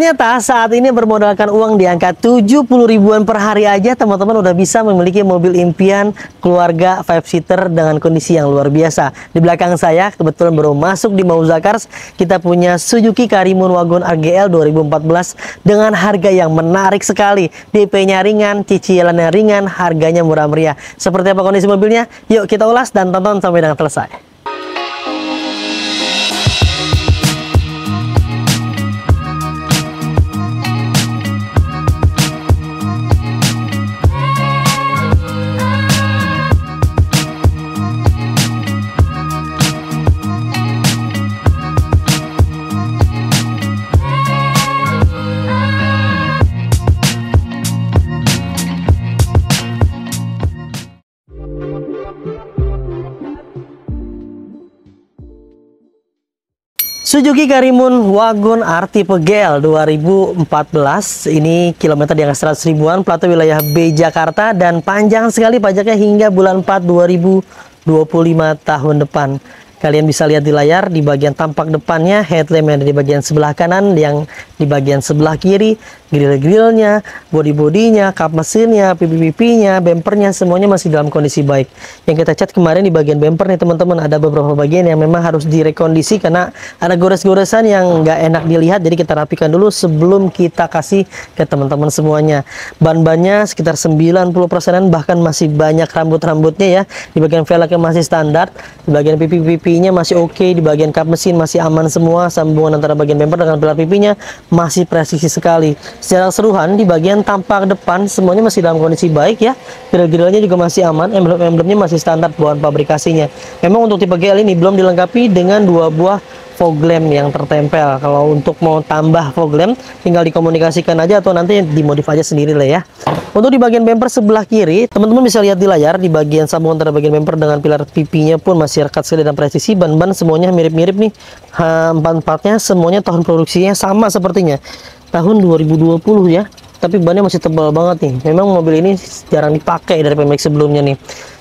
Ternyata saat ini bermodalkan uang di angka 70 ribuan per hari aja, teman-teman udah bisa memiliki mobil impian keluarga 5-seater dengan kondisi yang luar biasa. Di belakang saya kebetulan baru masuk di Mauza Cars, kita punya Suzuki Karimun Wagon RGL 2014 dengan harga yang menarik sekali. DP-nya ringan, cicilannya ringan, harganya murah meriah. Seperti apa kondisi mobilnya? Yuk kita ulas dan tonton sampai dengan selesai. Suzuki Karimun Wagon R tipe GL 2014, ini kilometer di angka 100 ribuan, plat wilayah B Jakarta, dan panjang sekali pajaknya hingga bulan 4 2025 tahun depan. Kalian bisa lihat di layar, di bagian tampak depannya, headlamp yang ada di bagian sebelah kanan, yang di bagian sebelah kiri, grill-grillnya, body-bodinya, kap mesinnya, pipi-pipinya, bempernya, semuanya masih dalam kondisi baik. Yang kita cat kemarin di bagian bemper nih teman-teman, ada beberapa bagian yang memang harus direkondisi karena ada gores-goresan yang nggak enak dilihat, jadi kita rapikan dulu sebelum kita kasih ke teman-teman semuanya. Ban-bannya sekitar 90%-an, bahkan masih banyak rambut-rambutnya ya. Di bagian velgnya masih standar, di bagian pipi-pipinya masih oke, di bagian kap mesin masih aman semua, sambungan antara bagian bemper dengan pilar pipinya masih presisi sekali. Secara keseluruhan di bagian tampak depan semuanya masih dalam kondisi baik ya. Grill-grillnya juga masih aman, emblem-emblemnya masih standar bawaan pabrikasinya. Memang untuk tipe GL ini belum dilengkapi dengan 2 buah fog lamp yang tertempel. Kalau untuk mau tambah fog lamp tinggal dikomunikasikan aja atau nanti dimodif aja sendiri lah ya. Untuk di bagian bumper sebelah kiri, teman-teman bisa lihat di layar, di bagian sambungan antara bagian bumper dengan pilar pipinya pun masih rekat sekali dan presisi. Ban-ban semuanya mirip-mirip nih, empat-empatnya semuanya tahun produksinya sama sepertinya tahun 2020 ya, tapi bannya masih tebal banget nih. Memang mobil ini jarang dipakai dari pemilik sebelumnya nih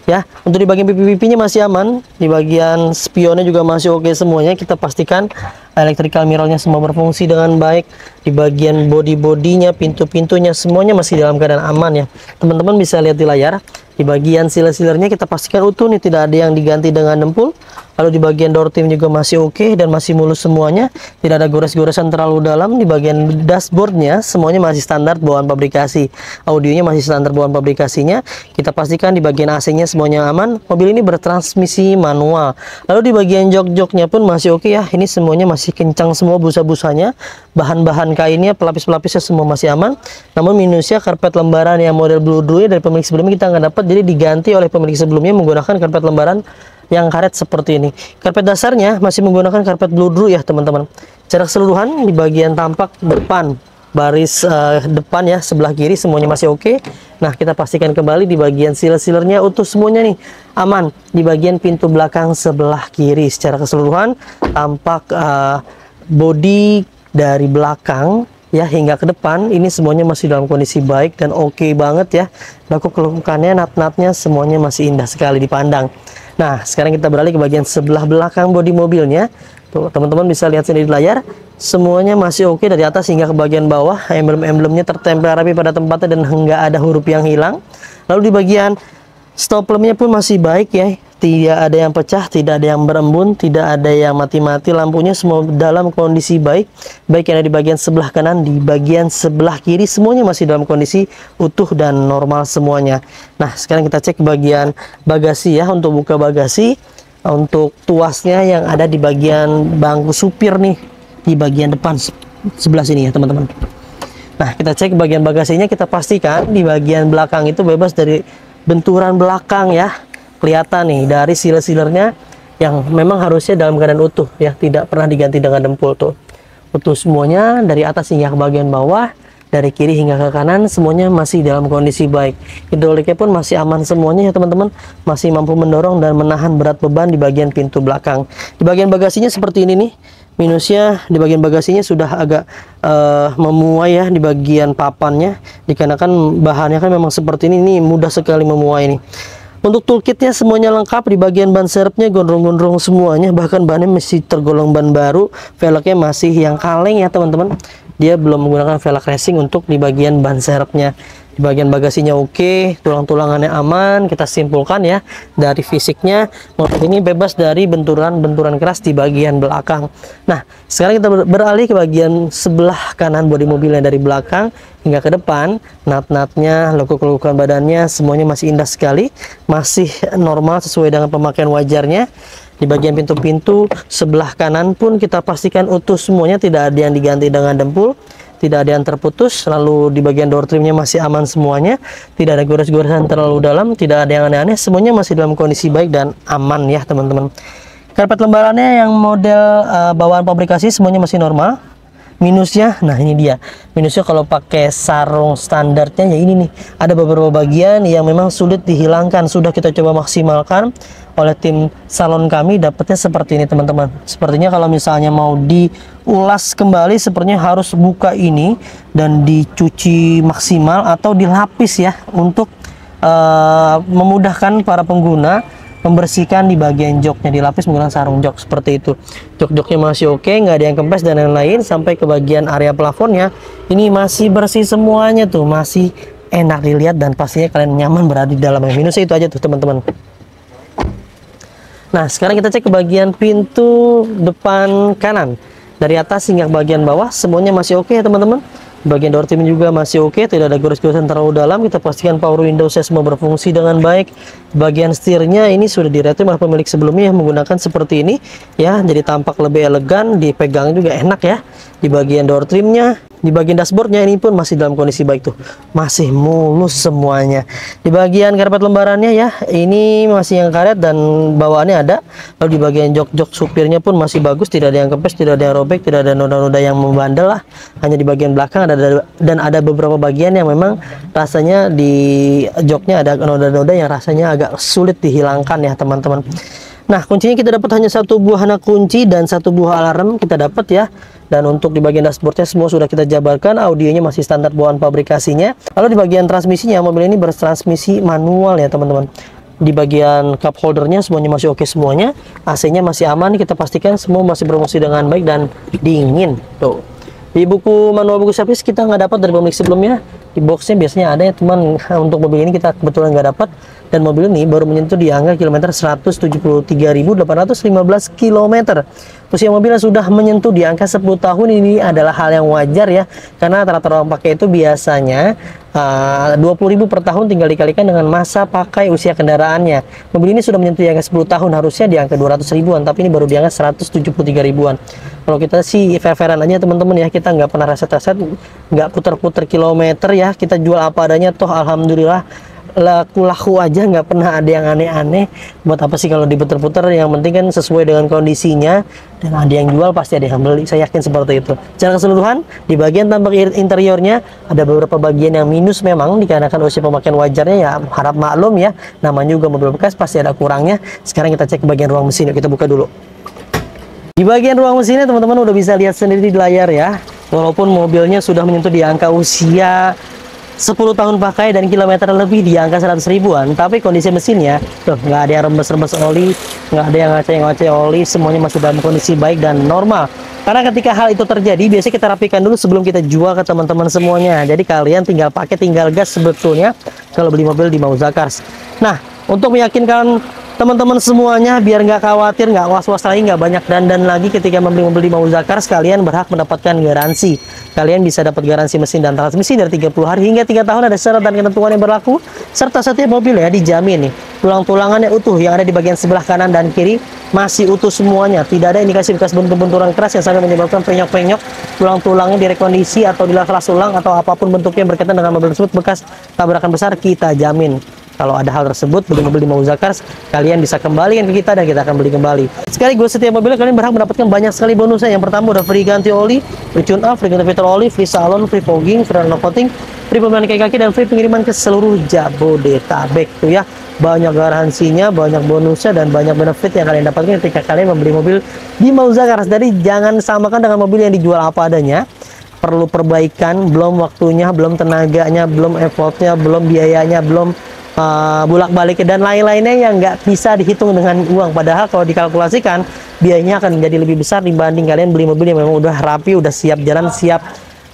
ya. Untuk di bagian pipi-pipinya masih aman, di bagian spionnya juga masih oke semuanya. Kita pastikan electrical mirrornya semua berfungsi dengan baik. Di bagian body-bodinya, pintu-pintunya semuanya masih dalam keadaan aman ya. Teman-teman bisa lihat di layar, di bagian seal-sealernya kita pastikan utuh nih, tidak ada yang diganti dengan dempul. Lalu di bagian door trim juga masih oke dan masih mulus semuanya, tidak ada gores-goresan terlalu dalam. Di bagian dashboardnya semuanya masih standar bawaan pabrikasi, audionya masih standar bawaan pabrikasinya. Kita pastikan di bagian AC-nya semuanya aman. Mobil ini bertransmisi manual. Lalu di bagian jok-joknya pun masih oke ya, ini semuanya masih kencang semua busa-busanya. Bahan-bahan kainnya, pelapis-pelapisnya semua masih aman. Namun minusnya karpet lembaran yang model bludru dari pemilik sebelumnya kita nggak dapat, jadi diganti oleh pemilik sebelumnya menggunakan karpet lembaran yang karet seperti ini. Karpet dasarnya masih menggunakan karpet bludru ya teman-teman. Secara keseluruhan di bagian tampak depan, baris depan ya sebelah kiri semuanya masih oke. Nah kita pastikan kembali di bagian seal-sealernya utuh semuanya nih, aman. Di bagian pintu belakang sebelah kiri secara keseluruhan tampak bodi dari belakang ya hingga ke depan ini semuanya masih dalam kondisi baik dan oke banget ya. Lekuk-lekukannya, nat-natnya semuanya masih indah sekali dipandang. Nah sekarang kita beralih ke bagian sebelah belakang bodi mobilnya. Tuh teman-teman bisa lihat sendiri di layar, semuanya masih oke dari atas hingga ke bagian bawah. Emblem-emblemnya tertempel rapi pada tempatnya dan nggak ada huruf yang hilang. Lalu di bagian stop lampnya pun masih baik ya, tidak ada yang pecah, tidak ada yang berembun, tidak ada yang mati-mati. Lampunya semua dalam kondisi baik, baik yang ada di bagian sebelah kanan, di bagian sebelah kiri semuanya masih dalam kondisi utuh dan normal semuanya. Nah sekarang kita cek bagian bagasi ya. Untuk buka bagasi, untuk tuasnya yang ada di bagian bangku supir nih, di bagian depan sebelah sini ya teman-teman. Nah kita cek bagian bagasinya, kita pastikan di bagian belakang itu bebas dari benturan belakang ya. Kelihatan nih dari seal-sealernya yang memang harusnya dalam keadaan utuh ya, tidak pernah diganti dengan dempul tuh. Utuh semuanya dari atas hingga ke bagian bawah, dari kiri hingga ke kanan semuanya masih dalam kondisi baik. Hidroliknya pun masih aman semuanya ya teman-teman, masih mampu mendorong dan menahan berat beban di bagian pintu belakang. Di bagian bagasinya seperti ini nih. Minusnya di bagian bagasinya sudah agak memuai ya di bagian papannya, dikarenakan bahannya kan memang seperti ini mudah sekali memuai nih. Untuk toolkitnya semuanya lengkap, di bagian ban serepnya gondrong-gondrong semuanya, bahkan bannya masih tergolong ban baru, velgnya masih yang kaleng ya teman-teman. dia belum menggunakan velg racing untuk di bagian ban serepnya. Di bagian bagasinya oke, tulang-tulangannya aman. Kita simpulkan ya dari fisiknya, mobil ini bebas dari benturan-benturan keras di bagian belakang. Nah, sekarang kita beralih ke bagian sebelah kanan bodi mobilnya, dari belakang hingga ke depan. Nat-natnya, lekuk-lekukan badannya, semuanya masih indah sekali, masih normal sesuai dengan pemakaian wajarnya. Di bagian pintu-pintu sebelah kanan pun kita pastikan utuh semuanya, tidak ada yang diganti dengan dempul, tidak ada yang terputus. Lalu di bagian door trimnya masih aman semuanya, tidak ada gores-goresan terlalu dalam, tidak ada yang aneh-aneh, semuanya masih dalam kondisi baik dan aman ya teman-teman. Karpet lembarannya yang model bawaan pabrikasi semuanya masih normal. Minusnya, nah ini dia minusnya kalau pakai sarung standarnya ya ini nih, ada beberapa bagian yang memang sulit dihilangkan. Sudah kita coba maksimalkan oleh tim salon kami, dapatnya seperti ini teman-teman. Sepertinya kalau misalnya mau diulas kembali, sepertinya harus buka ini dan dicuci maksimal atau dilapis ya, untuk memudahkan para pengguna membersihkan di bagian joknya, dilapis menggunakan sarung jok seperti itu. Jok-joknya masih oke, nggak ada yang kempes dan lain-lain. Sampai ke bagian area plafonnya ini masih bersih semuanya tuh, masih enak dilihat dan pastinya kalian nyaman berada di dalamnya. Minusnya itu aja tuh teman-teman. Nah, sekarang kita cek ke bagian pintu depan kanan, dari atas hingga bagian bawah semuanya masih oke ya teman-teman. Bagian door trim juga masih oke, tidak ada gores-goresan terlalu dalam. Kita pastikan power windows semua berfungsi dengan baik. Bagian setirnya ini sudah diretim oleh pemilik sebelumnya yang menggunakan seperti ini ya, jadi tampak lebih elegan, dipegang juga enak ya. Di bagian door trimnya, di bagian dashboardnya ini pun masih dalam kondisi baik tuh, masih mulus semuanya. Di bagian karpet lembarannya ya, ini masih yang karet dan bawaannya ada. Lalu di bagian jok-jok supirnya pun masih bagus, tidak ada yang kempes, tidak ada yang robek, tidak ada noda-noda yang membandel lah. Hanya di bagian belakang dan ada beberapa bagian yang memang rasanya di joknya ada noda-noda yang rasanya agak sulit dihilangkan ya teman-teman. Nah, kuncinya kita dapat hanya satu buah anak kunci dan satu buah alarm kita dapat ya. Dan untuk di bagian dashboardnya semua sudah kita jabarkan, audionya masih standar bawaan pabrikasinya. Lalu di bagian transmisinya, mobil ini bertransmisi manual ya teman-teman. Di bagian cup holdernya semuanya masih oke semuanya, AC-nya masih aman, kita pastikan semua masih berfungsi dengan baik dan dingin tuh. Di buku manual buku servis kita nggak dapat dari pemilik sebelumnya. Di boxnya biasanya ada ya teman, untuk mobil ini kita kebetulan nggak dapat. Dan mobil ini baru menyentuh di angka kilometer 173.815 km. Usia mobilnya sudah menyentuh di angka 10 tahun, ini adalah hal yang wajar ya, karena rata-rata orang pakai itu biasanya 20.000 per tahun, tinggal dikalikan dengan masa pakai usia kendaraannya. Mobil ini sudah menyentuh di angka 10 tahun, harusnya di angka 200 ribuan, tapi ini baru di angka 173 ribuan. Kalau kita sih fair-fairan aja teman-teman ya, kita nggak pernah reset-reset, nggak puter-puter kilometer ya, kita jual apa adanya, toh alhamdulillah laku-laku aja, nggak pernah ada yang aneh-aneh. Buat apa sih kalau diputer-puter, yang penting kan sesuai dengan kondisinya, dan ada yang jual pasti ada yang beli, saya yakin seperti itu. Secara keseluruhan di bagian tampak interiornya ada beberapa bagian yang minus memang dikarenakan usia pemakaian wajarnya ya, harap maklum ya, namanya juga mobil bekas pasti ada kurangnya. Sekarang kita cek ke bagian ruang mesin, kita buka dulu. Di bagian ruang mesinnya teman-teman udah bisa lihat sendiri di layar ya, walaupun mobilnya sudah menyentuh di angka usia 10 tahun pakai dan kilometer lebih di angka 100 ribuan, tapi kondisi mesinnya tuh nggak ada yang rembes-rembes oli, nggak ada yang ngaceng-ngaceng oli, semuanya masih dalam kondisi baik dan normal. Karena ketika hal itu terjadi, biasanya kita rapikan dulu sebelum kita jual ke teman-teman semuanya. Jadi kalian tinggal pakai, tinggal gas sebetulnya kalau beli mobil di Mauza Cars. Nah, untuk meyakinkan teman-teman semuanya biar nggak khawatir, nggak was-was lagi, nggak banyak dandan lagi ketika membeli mobil di Mauza Cars, kalian berhak mendapatkan garansi. Kalian bisa dapat garansi mesin dan transmisi dari 30 hari hingga 3 tahun, ada syarat dan ketentuan yang berlaku, serta setiap mobil ya dijamin nih. Tulang-tulangannya utuh, yang ada di bagian sebelah kanan dan kiri masih utuh semuanya, tidak ada indikasi bekas benturan keras yang sampai menyebabkan penyok-penyok. Tulang-tulangnya direkondisi atau dilas ulang atau apapun bentuknya berkaitan dengan mobil tersebut bekas tabrakan besar, kita jamin. Kalau ada hal tersebut, beli mobil di Mauza Cars, kalian bisa kembalikan ke kita dan kita akan beli kembali. Sekaligus setiap mobilnya kalian berhak mendapatkan banyak sekali bonusnya. Yang pertama udah free ganti oli, free tune up, free ganti filter oli, free salon, free fogging, free runner coating, free pemeliharaan kaki-kaki, dan free pengiriman ke seluruh Jabodetabek tuh ya. Banyak garansinya, banyak bonusnya, dan banyak benefit yang kalian dapatkan ketika kalian membeli mobil di Mauza Cars. Jadi jangan samakan dengan mobil yang dijual apa adanya. Perlu perbaikan, belum waktunya, belum tenaganya, belum effortnya, belum biayanya, belum bolak-balik dan lain-lainnya yang nggak bisa dihitung dengan uang. Padahal kalau dikalkulasikan biayanya akan menjadi lebih besar dibanding kalian beli mobil yang memang udah rapi, udah siap jalan, siap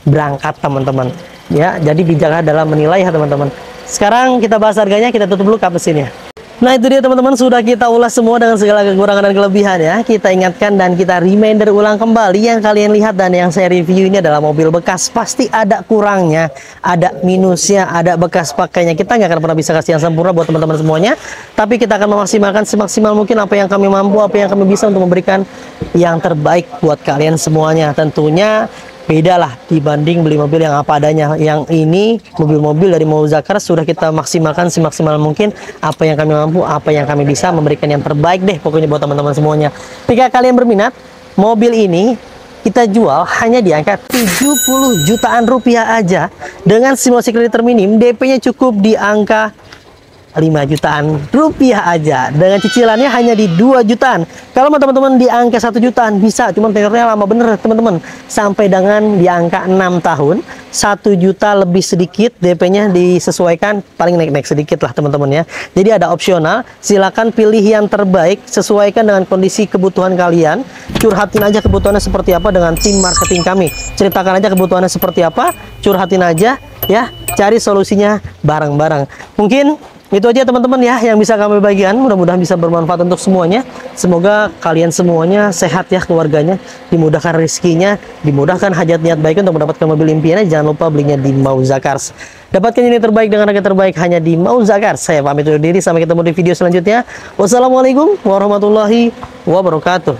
berangkat teman-teman. Ya, jadi bijaklah dalam menilai ya teman-teman. Sekarang kita bahas harganya, kita tutup dulu kap mesinnya. Nah itu dia teman-teman, sudah kita ulas semua dengan segala kekurangan dan kelebihan ya. Kita ingatkan dan kita reminder ulang kembali, yang kalian lihat dan yang saya review ini adalah mobil bekas. Pasti ada kurangnya, ada minusnya, ada bekas pakainya. Kita nggak akan pernah bisa kasih yang sempurna buat teman-teman semuanya, tapi kita akan memaksimalkan semaksimal mungkin apa yang kami mampu, apa yang kami bisa untuk memberikan yang terbaik buat kalian semuanya. Tentunya beda lah dibanding beli mobil yang apa adanya. Yang ini mobil-mobil dari Mauza Cars sudah kita maksimalkan semaksimal mungkin apa yang kami mampu, apa yang kami bisa memberikan yang terbaik deh pokoknya buat teman-teman semuanya. Jika kalian berminat, mobil ini kita jual hanya di angka 70 jutaan rupiah aja dengan simulasi kredit terminim, DP-nya cukup di angka 5 jutaan rupiah aja, dengan cicilannya hanya di 2 jutaan. Kalau teman-teman di angka 1 jutaan bisa, cuman tenornya lama bener teman-teman, sampai dengan di angka 6 tahun 1 juta lebih sedikit, DP-nya disesuaikan, paling naik-naik sedikit lah teman-teman ya. Jadi ada opsional, silakan pilih yang terbaik, sesuaikan dengan kondisi kebutuhan kalian. Curhatin aja kebutuhannya seperti apa dengan tim marketing kami, ceritakan aja kebutuhannya seperti apa, curhatin aja ya, cari solusinya bareng-bareng. Mungkin itu aja teman-teman ya yang bisa kami bagikan, mudah-mudahan bisa bermanfaat untuk semuanya. Semoga kalian semuanya sehat ya, keluarganya dimudahkan rezekinya, dimudahkan hajat niat baik untuk mendapatkan mobil impiannya. Jangan lupa belinya di Mauza Cars. Dapatkan ini terbaik dengan harga terbaik hanya di Mauza Cars. Saya pamit undur diri, sampai ketemu di video selanjutnya. Wassalamualaikum warahmatullahi wabarakatuh.